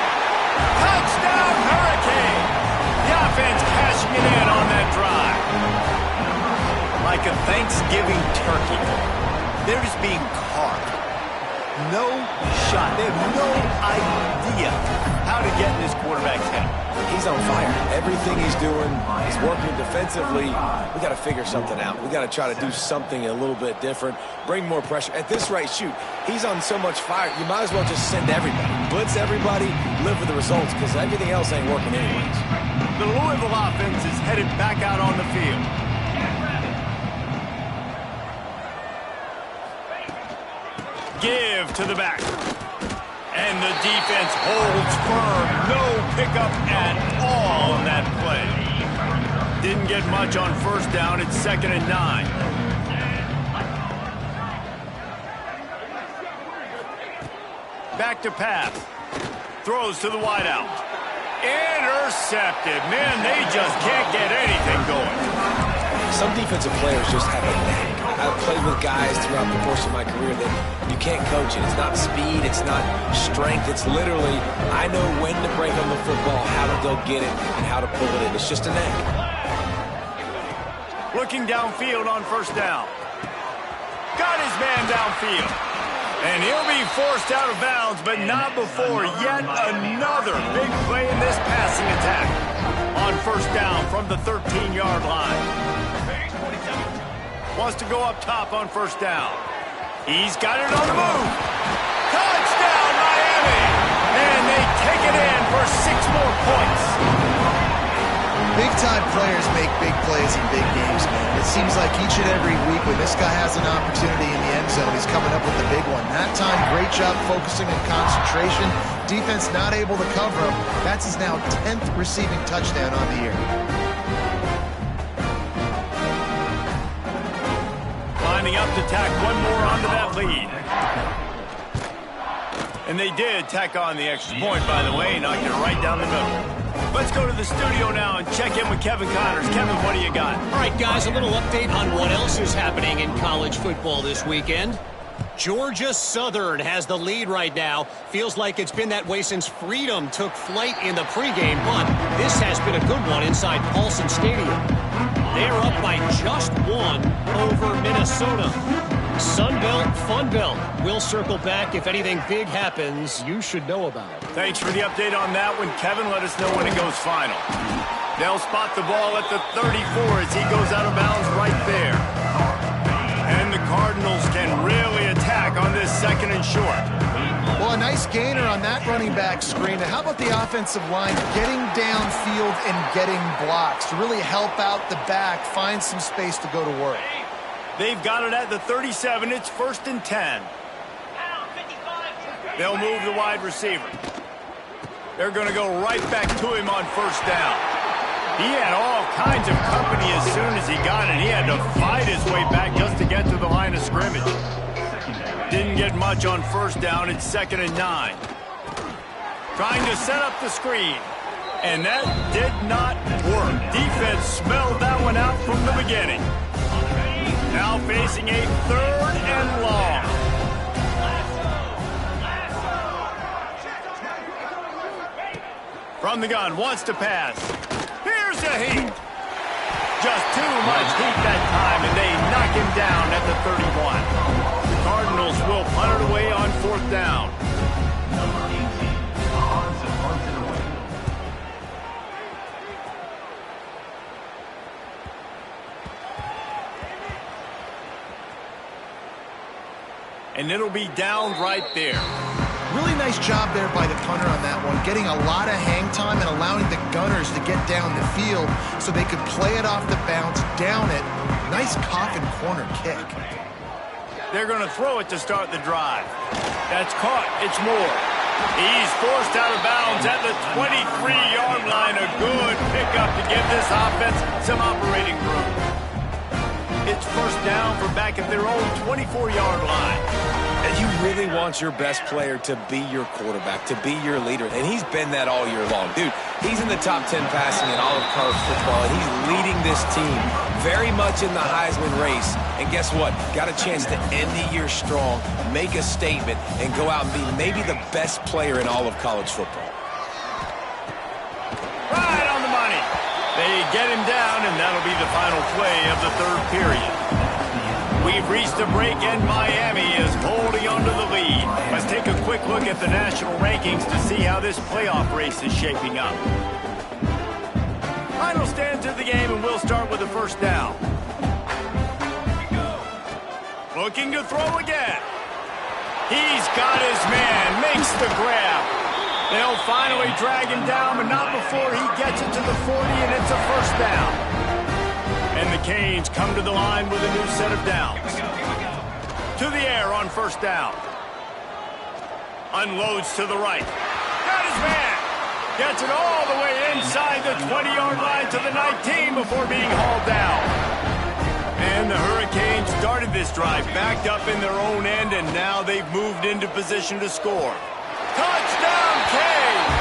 Touchdown, Hurricane! The offense cashing it in on that drive. Like a Thanksgiving turkey. They're just being carved. No shot. They have no idea how to get in this quarterback's head. He's on fire. Everything he's doing, he's working defensively. We got to figure something out. We got to try to do something a little bit different, bring more pressure. At this rate, shoot, he's on so much fire, you might as well just send everybody. Blitz everybody, live with the results, because everything else ain't working anyways. The Louisville offense is headed back out on the field. Give to the back. And the defense holds firm. No pickup at all on that play. Didn't get much on first down. It's 2nd and 9. Back to pass. Throws to the wideout. Intercepted. Man, they just can't get anything going. Some defensive players just have a knack. I've played with guys throughout the course of my career that you can't coach it. It's not speed, it's not strength. It's literally, I know when to break on the football, how to go get it, and how to pull it in. It's just a knack. Looking downfield on first down. Got his man downfield. And he'll be forced out of bounds, but not before yet another big play in this passing attack. On first down from the 13-yard line. Wants to go up top on first down. He's got it on the move. Touchdown, Miami! And they take it in for 6 more points. Big-time players make big plays in big games, man. It seems like each and every week when this guy has an opportunity in the end zone, he's coming up with the big one. That time, great job focusing and concentration. Defense not able to cover him. That's his now 10th receiving touchdown on the year. Lining up to tack one more onto that lead. And they did tack on the extra point, by the way, knocked it right down the middle. Let's go to the studio now and check in with Kevin Connors. Kevin, what do you got? All right, guys, a little update on what else is happening in college football this weekend. Georgia Southern has the lead right now. Feels like it's been that way since Freedom took flight in the pregame, but this has been a good one inside Paulson Stadium. They're up by just 1 over Minnesota. Sunbelt, Funbelt. We'll circle back if anything big happens you should know about. Thanks for the update on that one, Kevin. Let us know when it goes final. They'll spot the ball at the 34 as he goes out of bounds right there. And the Cardinals can really attack on this 2nd and short. Well, a nice gainer on that running back screen. And how about the offensive line getting downfield and getting blocks to really help out the back, find some space to go to work? They've got it at the 37. It's 1st and 10. They'll move the wide receiver. They're going to go right back to him on first down. He had all kinds of company as soon as he got it. He had to fight his way back just to get to the line of scrimmage. Didn't get much on first down. It's 2nd and 9. Trying to set up the screen. And that did not work. Defense smelled that one out from the beginning. Now facing a 3rd and long. From the gun, wants to pass. Here's the heat. Just too much heat that time, and they knock him down at the 31. The Cardinals will punt it away on 4th down. And it'll be down right there. Really nice job there by the punter on that one, getting a lot of hang time and allowing the gunners to get down the field so they could play it off the bounce, down it. Nice coffin corner kick. They're going to throw it to start the drive. That's caught. It's Moore. He's forced out of bounds at the 23-yard line. A good pickup to give this offense some operating room. It's first down for back at their own 24-yard line. And you really want your best player to be your quarterback, to be your leader. And he's been that all year long. Dude, he's in the top 10 passing in all of college football, and he's leading this team very much in the Heisman race. And guess what? Got a chance to end the year strong, make a statement, and go out and be maybe the best player in all of college football. Right on the money. They get him down, and that'll be the final play of the 3rd period. We've reached the break, and Miami is holding on to the lead. Let's take a quick look at the national rankings to see how this playoff race is shaping up. Final stands of the game, and we'll start with the first down. Looking to throw again. He's got his man, makes the grab. They'll finally drag him down, but not before he gets it to the 40, and it's a first down. And the Canes come to the line with a new set of downs. To the air on first down. Unloads to the right. Got his man. Gets it all the way inside the 20-yard line to the 19 before being hauled down. And the Hurricanes started this drive backed up in their own end, and now they've moved into position to score. Touchdown, Canes!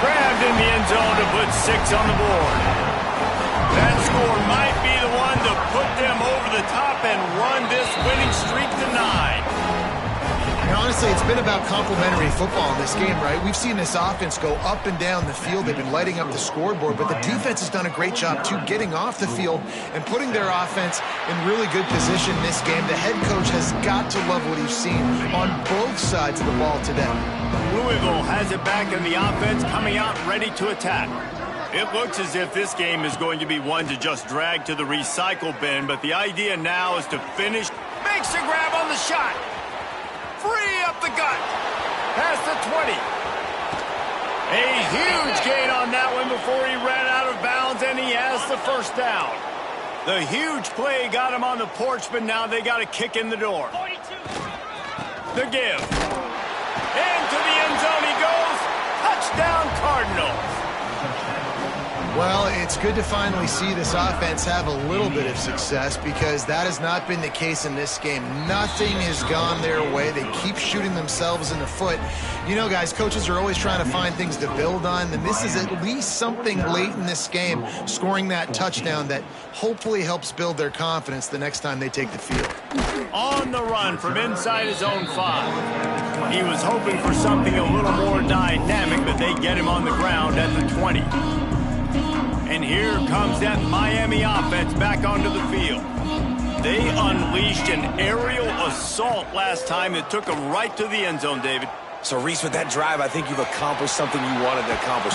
Grabbed in the end zone to put 6 on the board. That score might be the one to put them over the top and run this winning streak to 9. And honestly, it's been about complementary football in this game, right? We've seen this offense go up and down the field. They've been lighting up the scoreboard, but the defense has done a great job, too, getting off the field and putting their offense in really good position in this game. The head coach has got to love what he's seen on both sides of the ball today. Louisville has it back in the offense, coming out ready to attack. It looks as if this game is going to be one to just drag to the recycle bin, but the idea now is to finish. Makes a grab on the shot. Free up the gut. Past the 20. A huge gain on that one before he ran out of bounds, and he has the first down. The huge play got him on the porch, but now they got a kick in the door. The give. Into the end zone he goes. Touchdown, Cardinals. Well, it's good to finally see this offense have a little bit of success because that has not been the case in this game. Nothing has gone their way. They keep shooting themselves in the foot. You know, guys, coaches are always trying to find things to build on, and this is at least something late in this game, scoring that touchdown that hopefully helps build their confidence the next time they take the field. On the run from inside his own 5. He was hoping for something a little more dynamic, but they get him on the ground at the 20. And here comes that Miami offense back onto the field. They unleashed an aerial assault last time that took them right to the end zone, David. So, Reese, with that drive, I think you've accomplished something you wanted to accomplish.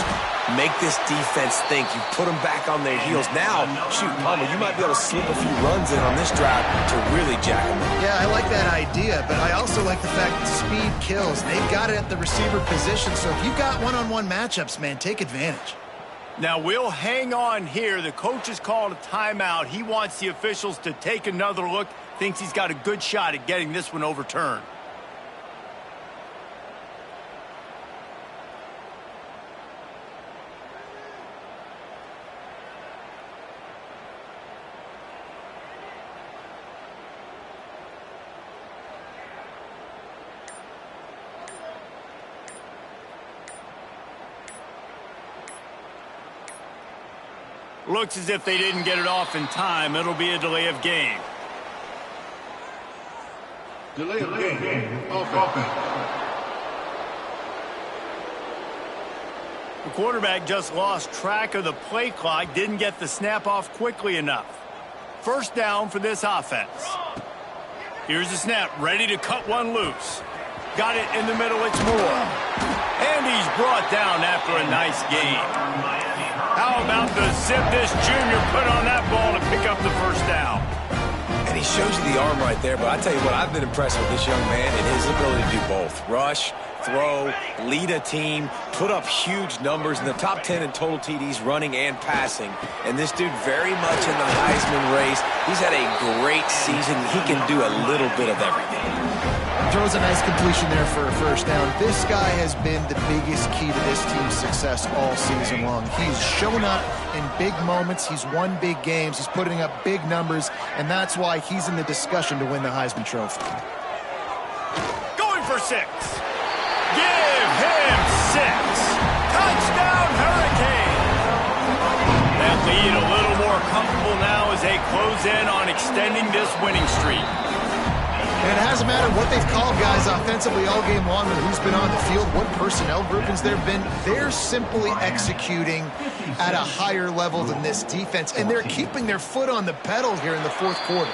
Make this defense think. You put them back on their heels. Now, shoot, Palmer, you might be able to slip a few runs in on this drive to really jack them up. Yeah, I like that idea, but I also like the fact that speed kills. They've got it at the receiver position, so if you've got one-on-one matchups, man, take advantage. Now, we'll hang on here. The coach has called a timeout. He wants the officials to take another look. Thinks he's got a good shot at getting this one overturned. Looks as if they didn't get it off in time. It'll be a delay of game. Delay of game. Offense. The quarterback just lost track of the play clock, didn't get the snap off quickly enough. First down for this offense. Here's the snap, ready to cut one loose. Got it in the middle, it's Moore. And he's brought down after a nice game. How about the zip this junior put on that ball to pick up the first down? And he shows you the arm right there, but I tell you what, I've been impressed with this young man and his ability to do both. Rush, throw, lead a team, put up huge numbers in the top 10 in total TDs running and passing. And this dude very much in the Heisman race. He's had a great season. He can do a little bit of everything. Throws a nice completion there for a first down. This guy has been the biggest key to this team's success all season long. He's shown up in big moments. He's won big games. He's putting up big numbers, and that's why he's in the discussion to win the Heisman Trophy. Going for 6. Give him 6. Touchdown, Hurricane. That lead a little more comfortable now as they close in on extending this winning streak. And it hasn't mattered what they've called guys offensively all game long or who's been on the field, what personnel groupings there have been. They're simply executing at a higher level than this defense, and they're keeping their foot on the pedal here in the fourth quarter.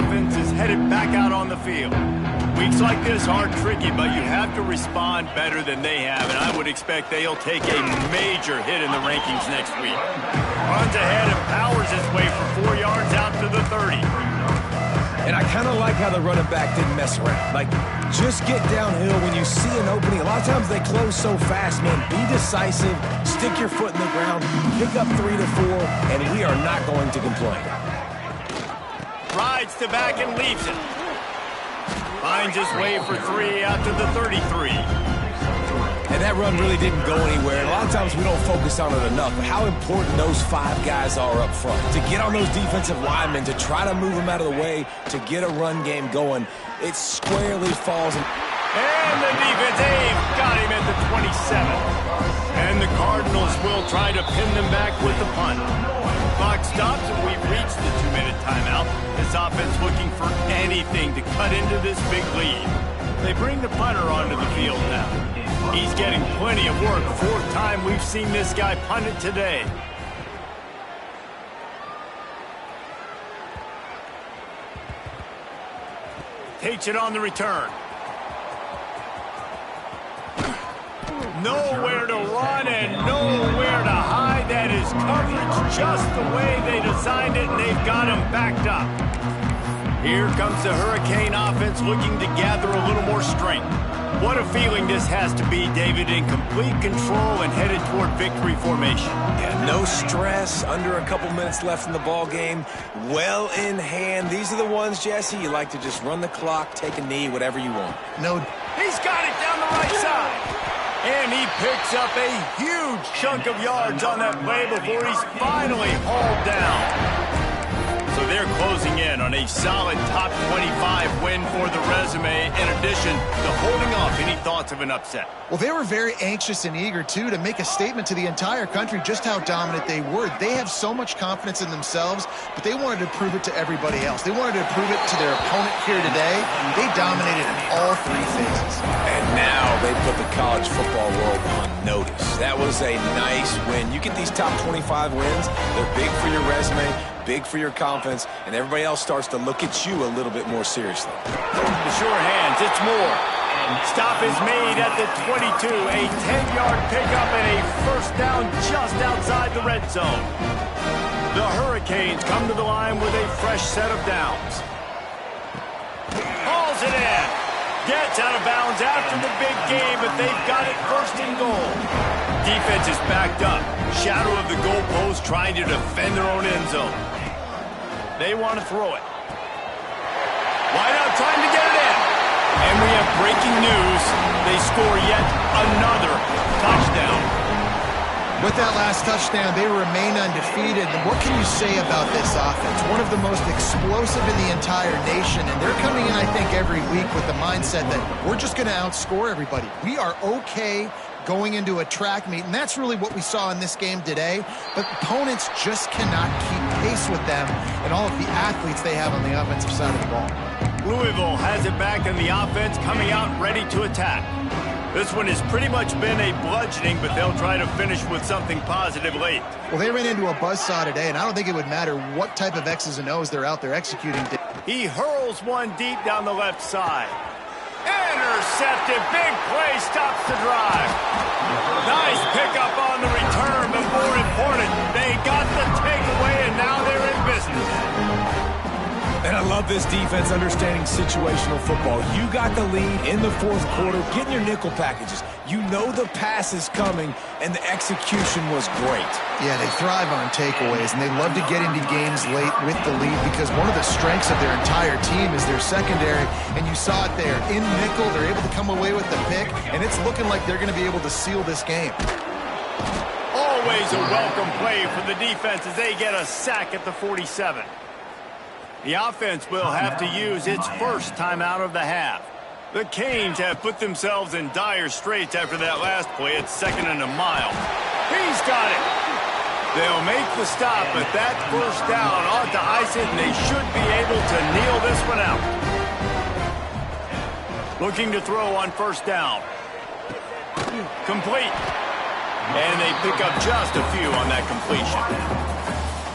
offense is headed back out on the field. Weeks like this are tricky, but you have to respond better than they have, and I would expect they'll take a major hit in the rankings next week. Runs ahead and powers his way for 4 yards out to the 30. And I kind of like how the running back didn't mess around. Like, just get downhill when you see an opening. A lot of times they close so fast, man. Be decisive, stick your foot in the ground, pick up 3 to 4, and we are not going to complain. Rides to back and leaves it. Finds his way for 3 out to the 33. And that run really didn't go anywhere. And a lot of times we don't focus on it enough, but how important those 5 guys are up front. To get on those defensive linemen, to try to move them out of the way, to get a run game going, it squarely falls. And the defense, got him at the 27. And the Cardinals will try to pin them back with the punt. Clock stops and we've reached the 2-minute timeout. This offense looking for anything to cut into this big lead. They bring the punter onto the field now. He's getting plenty of work. 4th time we've seen this guy punt it today. Takes it on the return. Nowhere to run and nowhere to hide. That is coverage just the way they designed it, and they've got him backed up. Here comes the Hurricane offense looking to gather a little more strength. What a feeling this has to be, David, in complete control and headed toward victory formation. Yeah, no stress, under a couple minutes left in the ball game, well in hand. These are the ones, Jesse, you like to just run the clock, take a knee, whatever you want. No. He's got it down the right side. And he picks up a huge chunk of yards on that play before he's finally hauled down. So they're closing in on a solid top 25 win for the resume, in addition to holding off any thoughts of an upset. Well, they were very anxious and eager, too, to make a statement to the entire country just how dominant they were. They have so much confidence in themselves, but they wanted to prove it to everybody else. They wanted to prove it to their opponent here today. They dominated in all 3 phases. And now they put the college football world on notice. That was a nice win. You get these top 25 wins, they're big for your resume, big for your confidence, and everybody else starts to look at you a little bit more seriously. The sure hands, it's more. Stop is made at the 22. A 10-yard pickup and a 1st down just outside the red zone. The Hurricanes come to the line with a fresh set of downs. Hauls it in. Gets out of bounds after the big game, but they've got it 1st and goal. Defense is backed up. Shadow of the goalpost trying to defend their own end zone. They want to throw it. Wide out, trying to get it in. And we have breaking news. They score yet another touchdown. With that last touchdown, they remain undefeated. And what can you say about this offense? One of the most explosive in the entire nation. And they're coming in, I think, every week with the mindset that we're just going to outscore everybody. We are okay going into a track meet, and that's really what we saw in this game today. But opponents just cannot keep pace with them and all of the athletes they have on the offensive side of the ball. Louisville has it back in the offense, coming out ready to attack. This one has pretty much been a bludgeoning, but they'll try to finish with something positive late. Well, they ran into a buzzsaw today, and I don't think it would matter what type of X's and O's they're out there executing. He hurls one deep down the left side. Intercepted. Big play stops the drive. Nice pickup on the return, but more important, they got the takeaway, and now they're in business. And I love this defense understanding situational football. You got the lead in the 4th quarter, getting your nickel packages. You know the pass is coming, and the execution was great. Yeah, they thrive on takeaways, and they love to get into games late with the lead because one of the strengths of their entire team is their secondary, and you saw it there. In nickel, they're able to come away with the pick, and it's looking like they're going to be able to seal this game. Always a welcome play for the defense as they get a sack at the 47. The offense will have to use its 1st timeout of the half. The Canes have put themselves in dire straits after that last play at 2nd and a mile. He's got it. They'll make the stop, but that 1st down ought to ice it, and they should be able to kneel this one out. Looking to throw on 1st down. Complete. And they pick up just a few on that completion.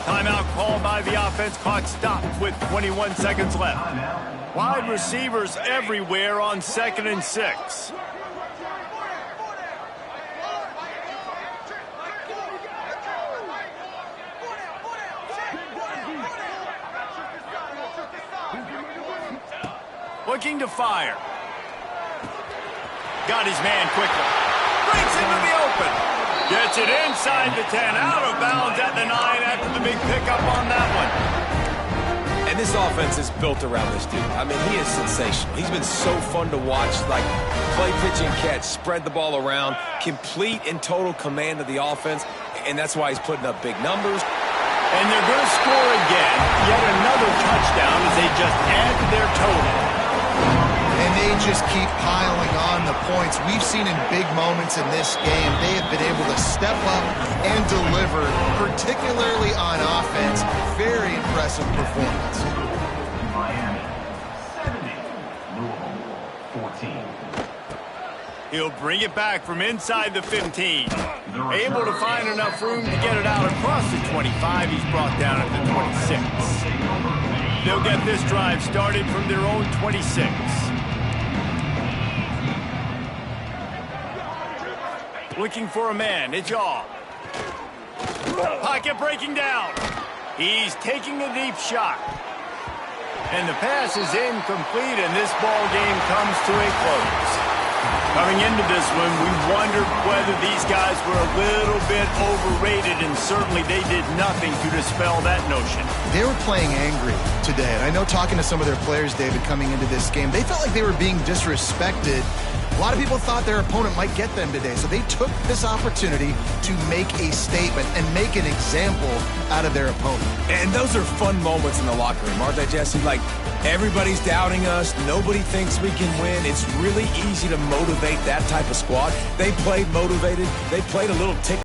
Timeout called by the offense, clock stopped with 21 seconds left. Wide receivers everywhere on 2nd and 6. Looking to fire. Got his man quickly. Breaks into the open. Gets it inside the 10. Out of bounds at the 9 after the big pickup on that one. And this offense is built around this dude. I mean, he is sensational. He's been so fun to watch. Like, play, pitch, and catch, spread the ball around, complete and total command of the offense. And that's why he's putting up big numbers. And they're going to score again. Yet another touchdown as they just add to their total. And they just keep piling on the points. We've seen in big moments in this game, they have been able to step up and deliver, particularly on offense. Very impressive performance. Miami, 70. Louisville, 14. He'll bring it back from inside the 15. Able to find enough room to get it out across the 25. He's brought down at the 26. They'll get this drive started from their own 26. Looking for a man. It's off. Pocket breaking down. He's taking a deep shot. And the pass is incomplete, and this ball game comes to a close. Coming into this one, we wondered whether these guys were a little bit overrated, and certainly they did nothing to dispel that notion. They were playing angry today, and I know talking to some of their players, David, coming into this game, they felt like they were being disrespected. A lot of people thought their opponent might get them today, so they took this opportunity to make a statement and make an example out of their opponent. And those are fun moments in the locker room, aren't they, Jesse? Like, everybody's doubting us. Nobody thinks we can win. It's really easy to motivate that type of squad. They played motivated. They played a little tick.